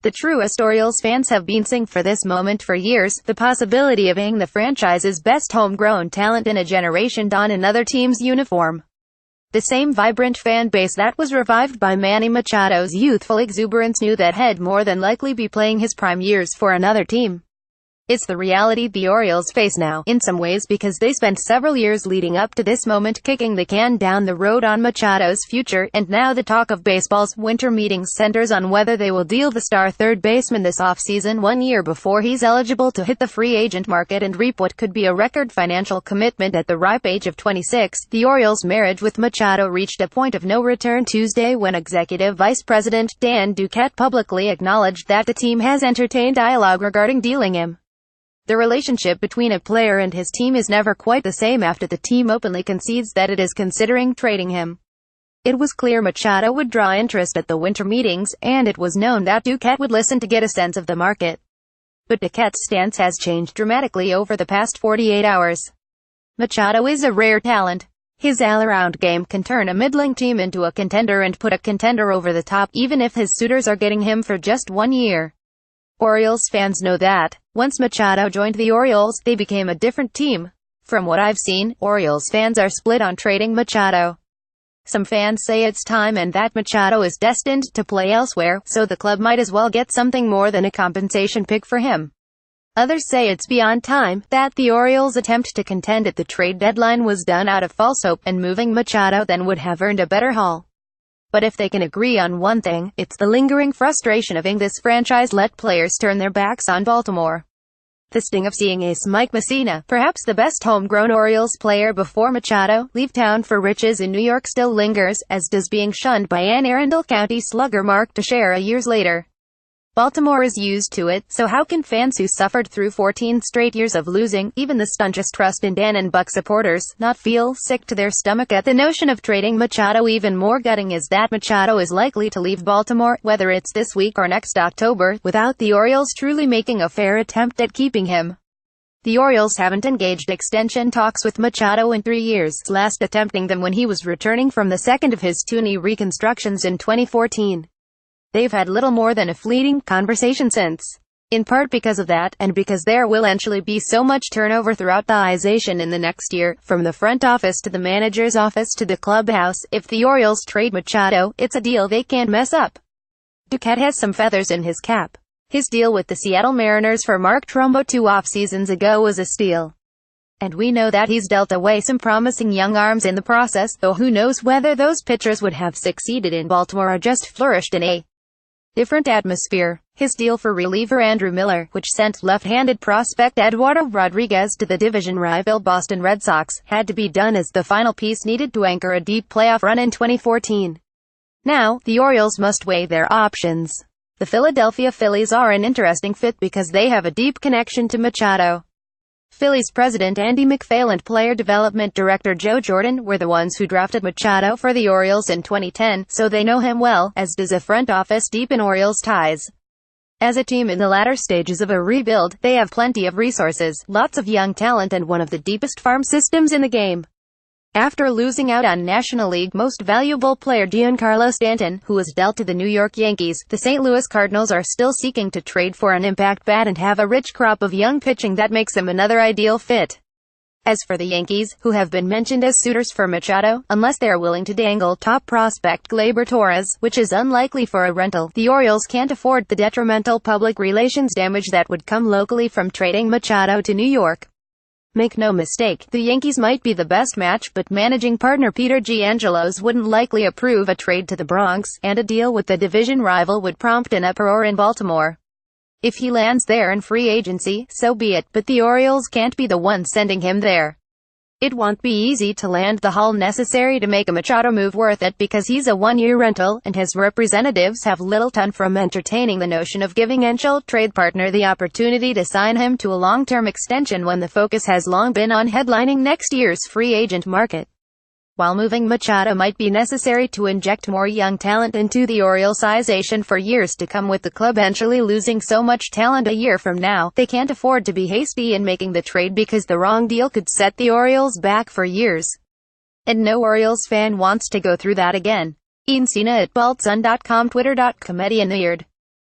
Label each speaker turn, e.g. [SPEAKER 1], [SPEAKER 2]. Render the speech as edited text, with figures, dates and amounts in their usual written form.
[SPEAKER 1] The truest Orioles fans have been singing for this moment for years, the possibility of being the franchise's best homegrown talent in a generation don another team's uniform. The same vibrant fan base that was revived by Manny Machado's youthful exuberance knew that he'd more than likely be playing his prime years for another team. It's the reality the Orioles face now, in some ways because they spent several years leading up to this moment kicking the can down the road on Machado's future, and now the talk of baseball's winter meetings centers on whether they will deal the star third baseman this offseason 1 year before he's eligible to hit the free agent market and reap what could be a record financial commitment at the ripe age of 26. The Orioles' marriage with Machado reached a point of no return Tuesday when Executive Vice President Dan Duquette publicly acknowledged that the team has entertained dialogue regarding dealing him. The relationship between a player and his team is never quite the same after the team openly concedes that it is considering trading him. It was clear Machado would draw interest at the winter meetings, and it was known that Duquette would listen to get a sense of the market. But Duquette's stance has changed dramatically over the past 48 hours. Machado is a rare talent. His all-around game can turn a middling team into a contender and put a contender over the top, even if his suitors are getting him for just 1 year. Orioles fans know that. Once Machado joined the Orioles, they became a different team. From what I've seen, Orioles fans are split on trading Machado. Some fans say it's time and that Machado is destined to play elsewhere, so the club might as well get something more than a compensation pick for him. Others say it's beyond time, that the Orioles' attempt to contend at the trade deadline was done out of false hope, and moving Machado then would have earned a better haul. But if they can agree on one thing, it's the lingering frustration of seeing this franchise let players turn their backs on Baltimore. The sting of seeing ace Mike Mussina, perhaps the best homegrown Orioles player before Machado, leave town for riches in New York still lingers, as does being shunned by Anne Arundel County slugger Mark Teixeira years later. Baltimore is used to it, so how can fans who suffered through 14 straight years of losing, even the staunchest truest and Dan and Buck supporters, not feel sick to their stomach at the notion of trading Machado? Even more gutting is that Machado is likely to leave Baltimore, whether it's this week or next October, without the Orioles truly making a fair attempt at keeping him. The Orioles haven't engaged extension talks with Machado in 3 years, last attempting them when he was returning from the second of his 2 knee reconstructions in 2014. They've had little more than a fleeting conversation since. In part because of that, and because there will eventually be so much turnover throughout the organization in the next year, from the front office to the manager's office to the clubhouse, if the Orioles trade Machado, it's a deal they can't mess up. Duquette has some feathers in his cap. His deal with the Seattle Mariners for Mark Trumbo 2 off-seasons ago was a steal. And we know that he's dealt away some promising young arms in the process, though who knows whether those pitchers would have succeeded in Baltimore or just flourished in a different atmosphere. His deal for reliever Andrew Miller, which sent left-handed prospect Eduardo Rodriguez to the division rival Boston Red Sox, had to be done as the final piece needed to anchor a deep playoff run in 2014. Now, the Orioles must weigh their options. The Philadelphia Phillies are an interesting fit because they have a deep connection to Machado. Phillies president Andy MacPhail and player development director Joe Jordan were the ones who drafted Machado for the Orioles in 2010, so they know him well, as does a front office deep in Orioles ties. As a team in the latter stages of a rebuild, they have plenty of resources, lots of young talent and one of the deepest farm systems in the game. After losing out on National League Most Valuable Player Giancarlo Stanton, who was dealt to the New York Yankees, the St. Louis Cardinals are still seeking to trade for an impact bat and have a rich crop of young pitching that makes them another ideal fit. As for the Yankees, who have been mentioned as suitors for Machado, unless they are willing to dangle top prospect Gleyber Torres, which is unlikely for a rental, the Orioles can't afford the detrimental public relations damage that would come locally from trading Machado to New York. Make no mistake, the Yankees might be the best match, but managing partner Peter Giangelos wouldn't likely approve a trade to the Bronx, and a deal with the division rival would prompt an uproar in Baltimore. If he lands there in free agency, so be it, but the Orioles can't be the ones sending him there. It won't be easy to land the haul necessary to make a Machado move worth it because he's a 1-year rental, and his representatives have little time from entertaining the notion of giving potential trade partner the opportunity to sign him to a long-term extension when the focus has long been on headlining next year's free agent market. While moving Machado might be necessary to inject more young talent into the Orioles' for years to come, with the club eventually losing so much talent a year from now, they can't afford to be hasty in making the trade because the wrong deal could set the Orioles back for years. And no Orioles fan wants to go through that again. Ian Cena at BaltSun.com, Twitter.com, Eddie and Neard.